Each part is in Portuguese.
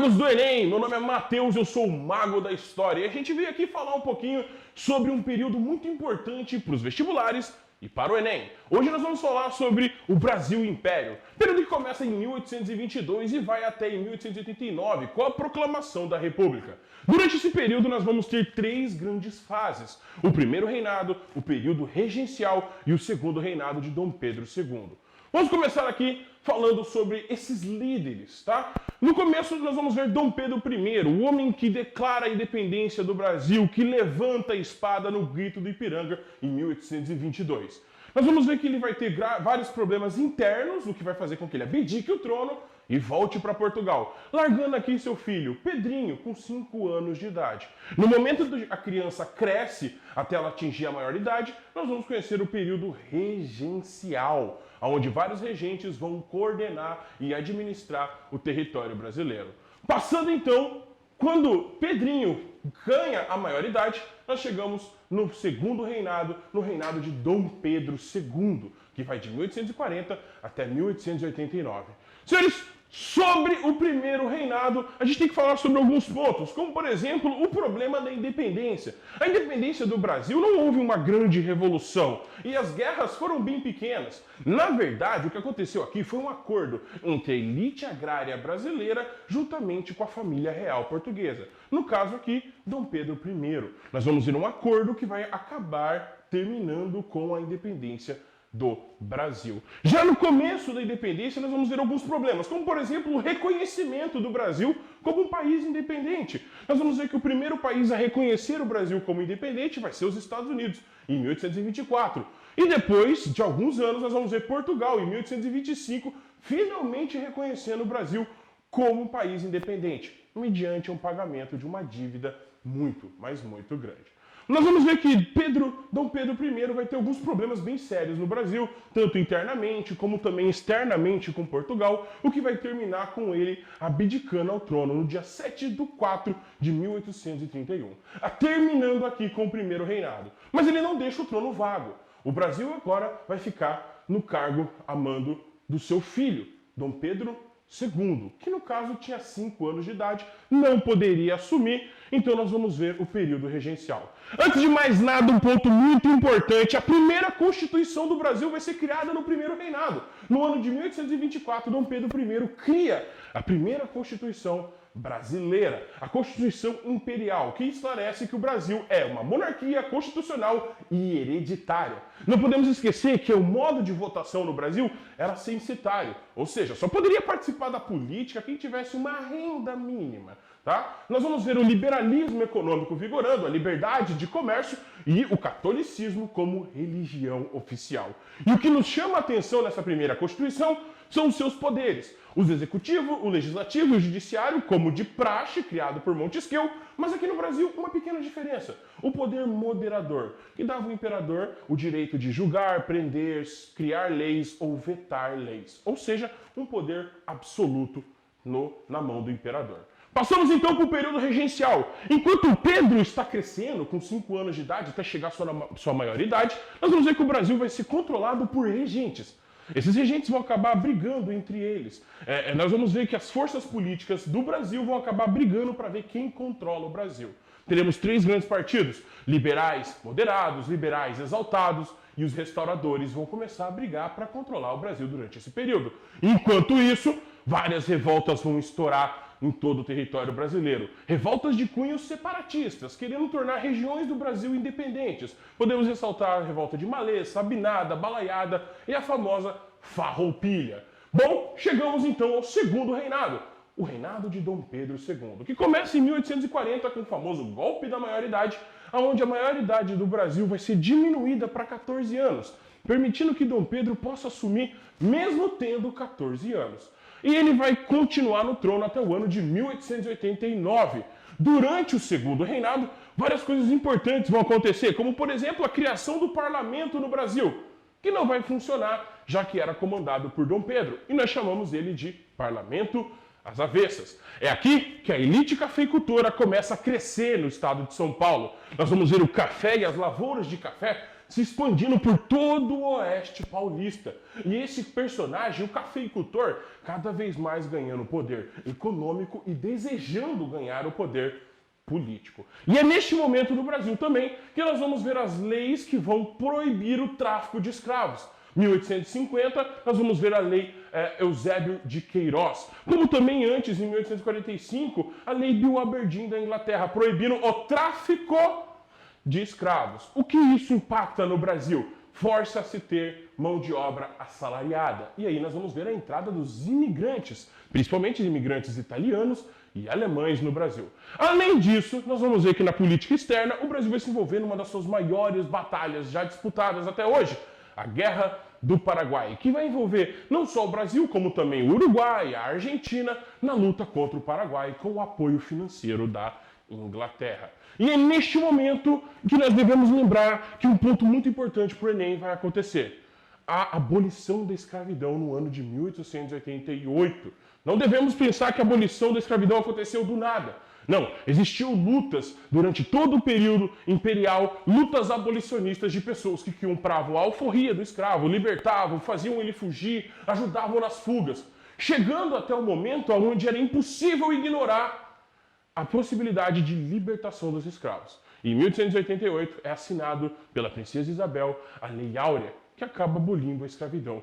Magos do Enem, meu nome é Matheus, eu sou o Mago da História e a gente veio aqui falar um pouquinho sobre um período muito importante para os vestibulares e para o Enem. Hoje nós vamos falar sobre o Brasil Império, período que começa em 1822 e vai até em 1889, com a proclamação da República. Durante esse período nós vamos ter três grandes fases: o primeiro reinado, o período regencial e o segundo reinado de Dom Pedro II. Vamos começar aqui falando sobre esses líderes, tá? No começo nós vamos ver Dom Pedro I, o homem que declara a independência do Brasil, que levanta a espada no Grito do Ipiranga em 1822. Nós vamos ver que ele vai ter vários problemas internos, o que vai fazer com que ele abdique o trono e volte para Portugal, largando aqui seu filho, Pedrinho, com 5 anos de idade. No momento que a criança cresce até ela atingir a maioridade, nós vamos conhecer o período regencial, onde vários regentes vão coordenar e administrar o território brasileiro. Passando então, quando Pedrinho ganha a maioridade, nós chegamos no segundo reinado, no reinado de Dom Pedro II, que vai de 1840 até 1889. Senhores, sobre o primeiro reinado, a gente tem que falar sobre alguns pontos, como, por exemplo, o problema da independência. A independência do Brasil não houve uma grande revolução e as guerras foram bem pequenas. Na verdade, o que aconteceu aqui foi um acordo entre a elite agrária brasileira juntamente com a família real portuguesa. No caso aqui, Dom Pedro I. Nós vamos ver um acordo que vai acabar terminando com a independência do Brasil. Já no começo da independência, nós vamos ver alguns problemas, como, por exemplo, o reconhecimento do Brasil como um país independente. Nós vamos ver que o primeiro país a reconhecer o Brasil como independente vai ser os Estados Unidos, em 1824. E depois de alguns anos, nós vamos ver Portugal, em 1825, finalmente reconhecendo o Brasil como um país independente, mediante um pagamento de uma dívida muito, mas muito grande. Nós vamos ver que Dom Pedro I vai ter alguns problemas bem sérios no Brasil, tanto internamente como também externamente com Portugal, o que vai terminar com ele abdicando ao trono no dia 7 de 4 de 1831, terminando aqui com o primeiro reinado. Mas ele não deixa o trono vago. O Brasil agora vai ficar no cargo a mando do seu filho, Dom Pedro II, que no caso tinha 5 anos de idade, não poderia assumir, então nós vamos ver o período regencial. Antes de mais nada, um ponto muito importante: a primeira Constituição do Brasil vai ser criada no primeiro reinado. No ano de 1824, Dom Pedro I cria a primeira Constituição brasileira, a Constituição Imperial, que esclarece que o Brasil é uma monarquia constitucional e hereditária. Não podemos esquecer que o modo de votação no Brasil era censitário, ou seja, só poderia participar da política quem tivesse uma renda mínima. Tá? Nós vamos ver o liberalismo econômico vigorando, a liberdade de comércio e o catolicismo como religião oficial. E o que nos chama a atenção nessa primeira Constituição são os seus poderes: o executivo, o legislativo e o judiciário, como de praxe, criado por Montesquieu, mas aqui no Brasil uma pequena diferença: o poder moderador, que dava ao imperador o direito de julgar, prender, criar leis ou vetar leis, ou seja, um poder absoluto na mão do imperador. Passamos então para o período regencial. Enquanto Pedro está crescendo, com 5 anos de idade, até chegar à sua maioridade, nós vamos ver que o Brasil vai ser controlado por regentes. Esses regentes vão acabar brigando entre eles. Nós vamos ver que as forças políticas do Brasil vão acabar brigando para ver quem controla o Brasil. Teremos 3 grandes partidos: liberais moderados, liberais exaltados, e os restauradores vão começar a brigar para controlar o Brasil durante esse período. Enquanto isso, várias revoltas vão estourar em todo o território brasileiro. Revoltas de cunhos separatistas, querendo tornar regiões do Brasil independentes. Podemos ressaltar a revolta de Malê, Sabinada, Balaiada e a famosa Farroupilha. Bom, chegamos então ao segundo reinado, o reinado de Dom Pedro II, que começa em 1840 com o famoso golpe da maioridade, onde a maioridade do Brasil vai ser diminuída para 14 anos, permitindo que Dom Pedro possa assumir mesmo tendo 14 anos. E ele vai continuar no trono até o ano de 1889. Durante o segundo reinado, várias coisas importantes vão acontecer, como, por exemplo, a criação do parlamento no Brasil, que não vai funcionar, já que era comandado por Dom Pedro, e nós chamamos ele de parlamento às avessas. É aqui que a elite cafeicultora começa a crescer no estado de São Paulo. Nós vamos ver o café e as lavouras de café se expandindo por todo o oeste paulista. E esse personagem, o cafeicultor, cada vez mais ganhando poder econômico e desejando ganhar o poder político. E é neste momento no Brasil também que nós vamos ver as leis que vão proibir o tráfico de escravos. 1850, nós vamos ver a lei Eusébio de Queiroz, como também antes, em 1845, a lei Bill Aberdeen da Inglaterra, proibindo o tráfico de escravos. O que isso impacta no Brasil? Força a se ter mão de obra assalariada. E aí nós vamos ver a entrada dos imigrantes, principalmente imigrantes italianos e alemães no Brasil. Além disso, nós vamos ver que na política externa, o Brasil vai se envolver numa das suas maiores batalhas já disputadas até hoje, a Guerra do Paraguai, que vai envolver não só o Brasil, como também o Uruguai, a Argentina, na luta contra o Paraguai, com o apoio financeiro da Inglaterra. E é neste momento que nós devemos lembrar que um ponto muito importante para o Enem vai acontecer. A abolição da escravidão no ano de 1888. Não devemos pensar que a abolição da escravidão aconteceu do nada. Não, existiam lutas durante todo o período imperial, lutas abolicionistas de pessoas que compravam a alforria do escravo, libertavam, faziam ele fugir, ajudavam nas fugas, chegando até o momento onde era impossível ignorar a possibilidade de libertação dos escravos. Em 1888 é assinado pela princesa Isabel a Lei Áurea, que acaba abolindo a escravidão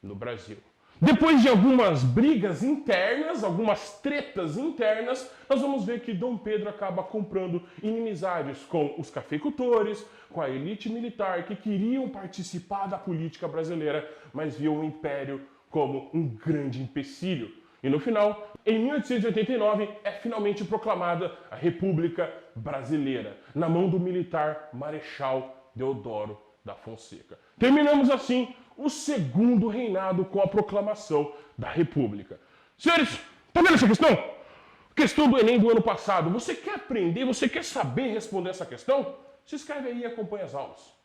no Brasil. Depois de algumas brigas internas, algumas tretas internas, nós vamos ver que Dom Pedro acaba comprando inimizades com os cafeicultores, com a elite militar que queriam participar da política brasileira, mas viam o império como um grande empecilho. E no final, em 1889, é finalmente proclamada a República Brasileira, na mão do militar Marechal Deodoro da Fonseca. Terminamos assim o segundo reinado com a proclamação da República. Senhores, tá vendo essa questão? Questão do Enem do ano passado. Você quer aprender? Você quer saber responder essa questão? Se inscreve aí e acompanha as aulas.